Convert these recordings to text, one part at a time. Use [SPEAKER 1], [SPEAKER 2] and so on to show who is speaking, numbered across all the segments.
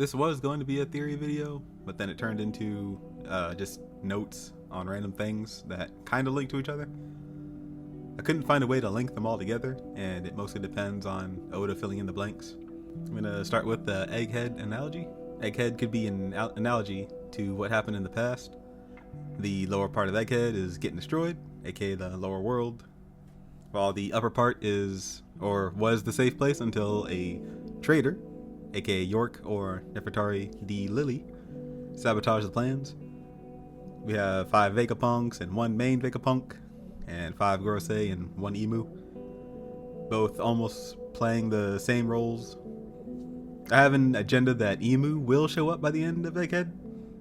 [SPEAKER 1] This was going to be a theory video, but then it turned into just notes on random things that kind of link to each other. I couldn't find a way to link them all together, and it mostly depends on Oda filling in the blanks. I'm going to start with the Egghead analogy. Egghead could be an analogy to what happened in the past. The lower part of Egghead is getting destroyed, aka the lower world, while the upper part is, or was, the safe place until a traitor, aka York or Nefertari D. Lily, sabotaged the plans. We have 5 Vegapunks and 1 main Vegapunk, and 5 Gorosei and 1 Emu, both almost playing the same roles. I have an agenda that Emu will show up by the end of Egghead.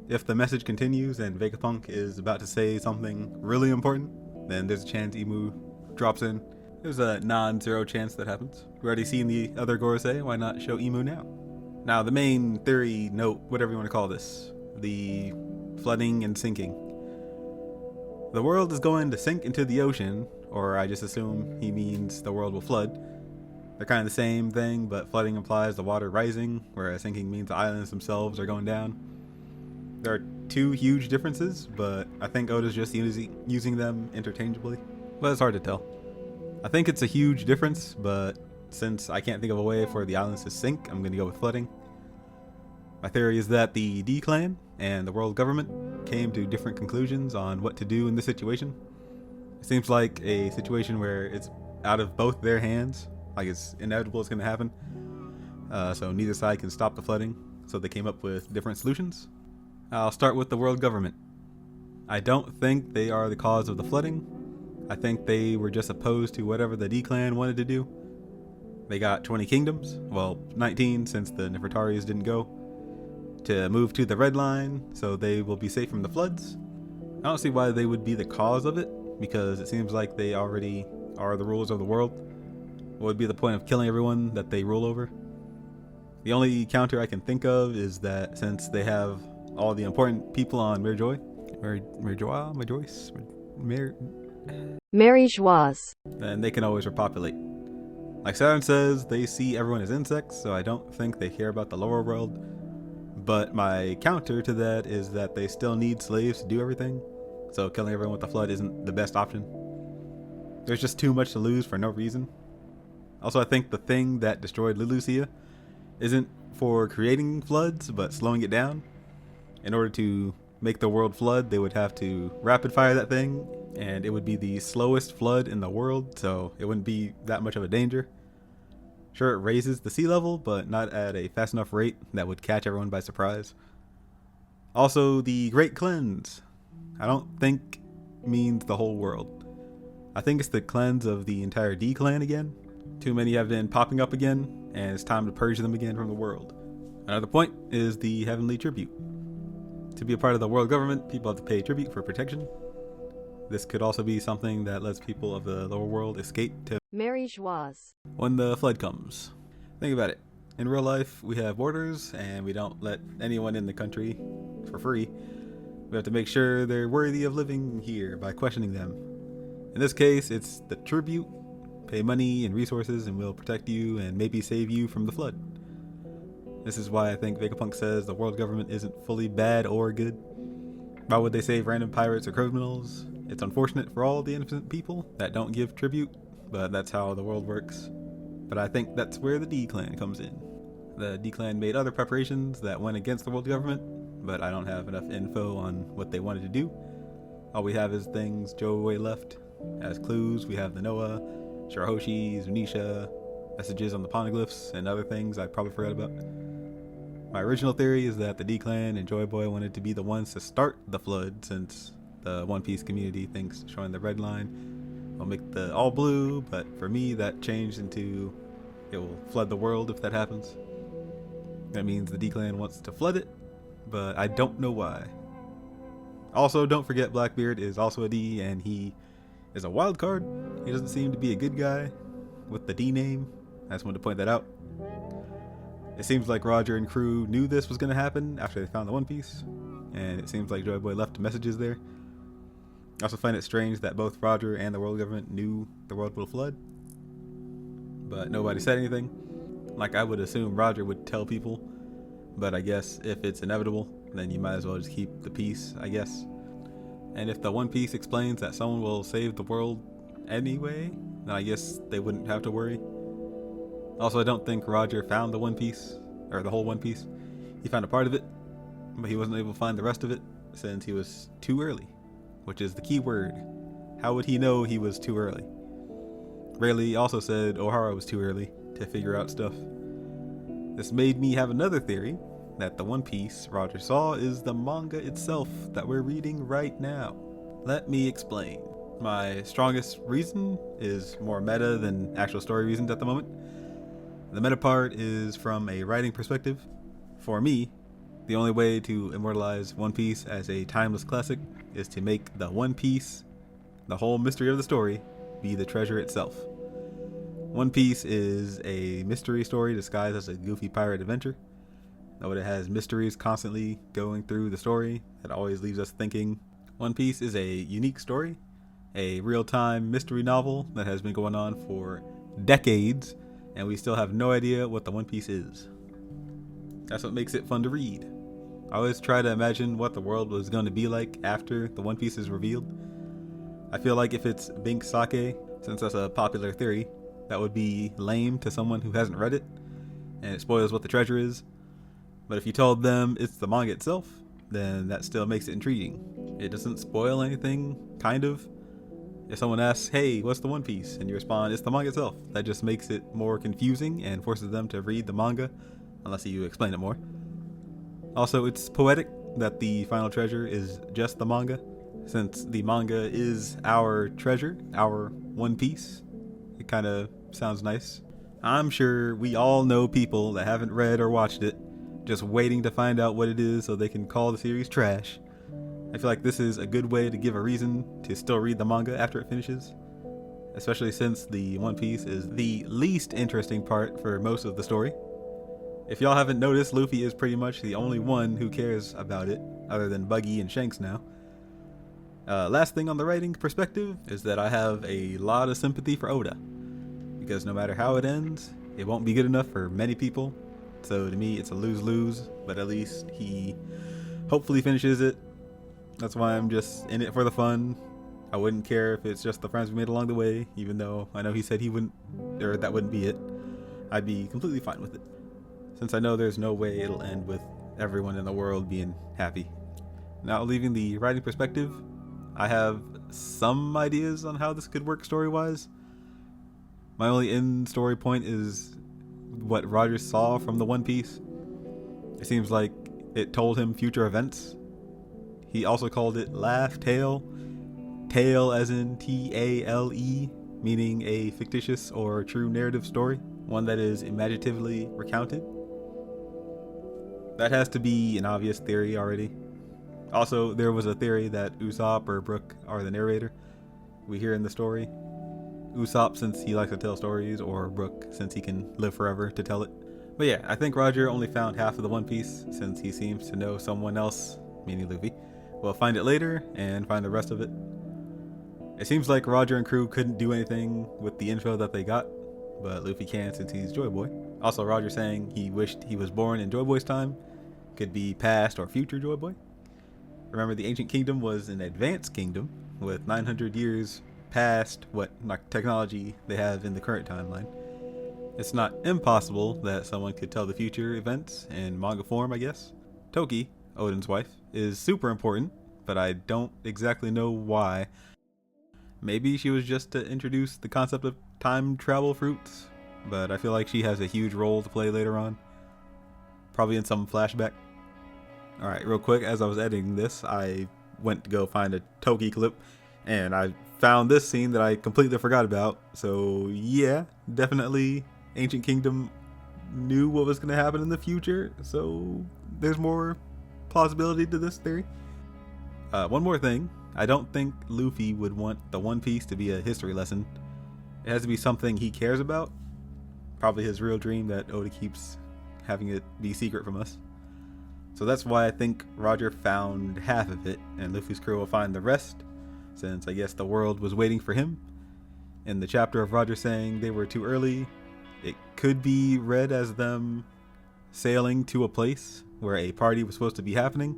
[SPEAKER 1] If the message continues and Vegapunk is about to say something really important, then there's a chance Emu drops in. There's a non-zero chance that happens. We've already seen the other Gorosei, why not show Emu now? Now, the main theory, note, whatever you want to call this, the flooding and sinking. The world is going to sink into the ocean, or I just assume he means the world will flood. They're kind of the same thing, but flooding implies the water rising, whereas sinking means the islands themselves are going down. There are 2 huge differences, but I think Oda's just using them interchangeably. But it's hard to tell. I think it's a huge difference, but since I can't think of a way for the islands to sink, I'm going to go with flooding. My theory is that the D clan and the world government came to different conclusions on what to do in this situation. It seems like a situation where it's out of both their hands, like it's inevitable it's going to happen. So neither side can stop the flooding, so they came up with different solutions. I'll start with the world government. I don't think they are the cause of the flooding. I think they were just opposed to whatever the D clan wanted to do. They got 20 kingdoms, well 19 since the Nefertaris didn't go, to move to the red line so they will be safe from the floods. I don't see why they would be the cause of it, because it seems like they already are the rulers of the world. What would be the point of killing everyone that they rule over? The only counter I can think of is that since they have all the important people on
[SPEAKER 2] Marie-Joise,
[SPEAKER 1] then they can always repopulate. Like Saturn says, they see everyone as insects, so I don't think they care about the lower world. But my counter to that is that they still need slaves to do everything, so killing everyone with the flood isn't the best option. There's just too much to lose for no reason. Also, I think the thing that destroyed Lulusia isn't for creating floods, but slowing it down. In order to make the world flood, they would have to rapid fire that thing, and it would be the slowest flood in the world, so it wouldn't be that much of a danger. Sure, it raises the sea level, but not at a fast enough rate that would catch everyone by surprise. Also, the Great Cleanse. I don't think means the whole world. I think it's the cleanse of the entire D clan again. Too many have been popping up again, and it's time to purge them again from the world. Another point is the heavenly tribute. To be a part of the world government, people have to pay tribute for protection. This could also be something that lets people of the lower world escape to
[SPEAKER 2] Marie-Joise,
[SPEAKER 1] when the flood comes. Think about it. In real life, we have borders, and we don't let anyone in the country for free. We have to make sure they're worthy of living here by questioning them. In this case, it's the tribute. Pay money and resources, and we'll protect you and maybe save you from the flood. This is why I think Vegapunk says the world government isn't fully bad or good. Why would they save random pirates or criminals? It's unfortunate for all the innocent people that don't give tribute, but that's how the world works. But I think that's where the D clan comes in. The D clan made other preparations that went against the world government, but I don't have enough info on what they wanted to do. All we have is things Joey left. As clues, we have the Noah, Shirahoshi, Zunisha, messages on the poneglyphs, and other things I probably forgot about. My original theory is that the D clan and Joy Boy wanted to be the ones to start the flood, since the One Piece community thinks showing the red line will make the all blue, but for me that changed into it will flood the world if that happens. That means the D clan wants to flood it, but I don't know why. Also, don't forget Blackbeard is also a D, and he is a wild card. He doesn't seem to be a good guy with the D name. I just wanted to point that out. It seems like Roger and crew knew this was going to happen after they found the One Piece, and it seems like Joy Boy left messages there. I also find it strange that both Roger and the world government knew the world will flood, but nobody said anything. Like, I would assume Roger would tell people, but I guess if it's inevitable, then you might as well just keep the peace, I guess. And if the One Piece explains that someone will save the world anyway, then I guess they wouldn't have to worry. Also, I don't think Roger found the One Piece, or the whole One Piece. He found a part of it, but he wasn't able to find the rest of it since he was too early, which is the key word. How would he know he was too early? Rayleigh also said O'Hara was too early to figure out stuff. This made me have another theory that the One Piece Roger saw is the manga itself that we're reading right now. Let me explain. My strongest reason is more meta than actual story reasons at the moment. The meta part is from a writing perspective. For me, the only way to immortalize One Piece as a timeless classic is to make the One Piece, the whole mystery of the story, be the treasure itself. One Piece is a mystery story disguised as a goofy pirate adventure. Though it has mysteries constantly going through the story that always leaves us thinking. One Piece is a unique story, a real-time mystery novel that has been going on for decades, and we still have no idea what the One Piece is. That's what makes it fun to read. I always try to imagine what the world was going to be like after the One Piece is revealed. I feel like if it's Bink Sake, since that's a popular theory, that would be lame to someone who hasn't read it, and it spoils what the treasure is. But if you told them it's the manga itself, then that still makes it intriguing. It doesn't spoil anything, kind of. If someone asks, hey, what's the One Piece? And you respond, it's the manga itself. That just makes it more confusing and forces them to read the manga, unless you explain it more. Also, it's poetic that the final treasure is just the manga, since the manga is our treasure, our One Piece. It kind of sounds nice. I'm sure we all know people that haven't read or watched it, just waiting to find out what it is so they can call the series trash. I feel like this is a good way to give a reason to still read the manga after it finishes, especially since the One Piece is the least interesting part for most of the story. If y'all haven't noticed, Luffy is pretty much the only one who cares about it, other than Buggy and Shanks now. Last thing on the writing perspective is that I have a lot of sympathy for Oda, because no matter how it ends, it won't be good enough for many people. So to me, it's a lose-lose, but at least he hopefully finishes it. That's why I'm just in it for the fun. I wouldn't care if it's just the friends we made along the way, even though I know he said he wouldn't, or that wouldn't be it. I'd be completely fine with it, since I know there's no way it'll end with everyone in the world being happy. Now, leaving the writing perspective, I have some ideas on how this could work story-wise. My only in-story point is what Roger saw from the One Piece. It seems like it told him future events. He also called it Laugh Tale. Tale as in T-A-L-E, meaning a fictitious or true narrative story, one that is imaginatively recounted. That has to be an obvious theory already. Also, there was a theory that Usopp or Brook are the narrator we hear in the story. Usopp since he likes to tell stories, or Brook since he can live forever to tell it. But yeah, I think Roger only found half of the One Piece since he seems to know someone else, meaning Luffy, will find it later and find the rest of it. It seems like Roger and crew couldn't do anything with the info that they got, but Luffy can since he's Joy Boy. Also, Roger saying he wished he was born in Joy Boy's time could be past or future Joy Boy. Remember, the ancient kingdom was an advanced kingdom with 900 years past what technology they have in the current timeline. It's not impossible that someone could tell the future events in manga form, I guess. Toki, Odin's wife, is super important, but I don't exactly know why. Maybe she was just to introduce the concept of time travel fruits, but I feel like she has a huge role to play later on. Probably in some flashback. Alright, real quick, as I was editing this, I went to go find a Toki clip, and I found this scene that I completely forgot about. So yeah, definitely Ancient Kingdom knew what was going to happen in the future, so there's more plausibility to this theory. One more thing, I don't think Luffy would want the One Piece to be a history lesson. It has to be something he cares about. Probably his real dream that Oda keeps having it be secret from us. So that's why I think Roger found half of it, and Luffy's crew will find the rest, since I guess the world was waiting for him. In the chapter of Roger saying they were too early, it could be read as them sailing to a place where a party was supposed to be happening,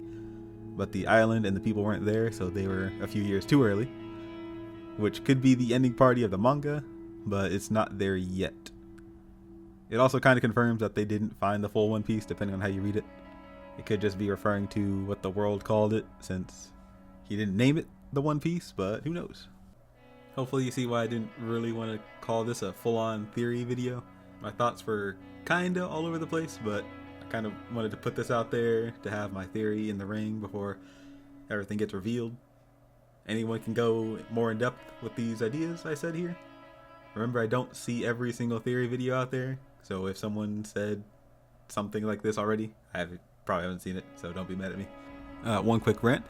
[SPEAKER 1] but the island and the people weren't there, so they were a few years too early, which could be the ending party of the manga, but it's not there yet. It also kind of confirms that they didn't find the full One Piece, depending on how you read it. It could just be referring to what the world called it, since he didn't name it the One Piece, but who knows. Hopefully you see why I didn't really want to call this a full-on theory video. My thoughts were kinda all over the place, but I kind of wanted to put this out there to have my theory in the ring before everything gets revealed. Anyone can go more in depth with these ideas I said here. Remember, I don't see every single theory video out there, so if someone said something like this already, probably haven't seen it, so don't be mad at me. One quick rant.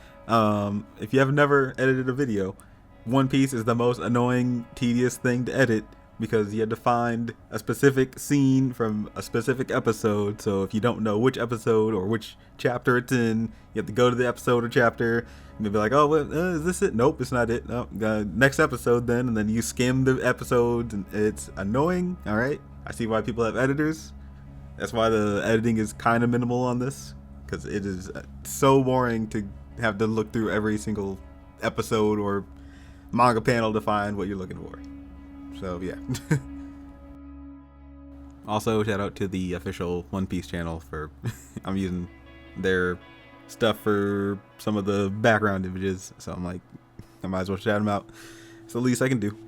[SPEAKER 1] If you have never edited a video, One Piece is the most annoying, tedious thing to edit because you had to find a specific scene from a specific episode. So if you don't know which episode or which chapter it's in, you have to go to the episode or chapter and be like, oh, is this it? Nope, it's not it. No, next episode then. And then you skim the episodes and it's annoying. All right. I see why people have editors. That's why the editing is kind of minimal on this, because it is so boring to have to look through every single episode or manga panel to find what you're looking for. So yeah. Also, shout out to the official One Piece channel for I'm using their stuff for some of the background images, so I'm like, I might as well shout them out. It's the least I can do.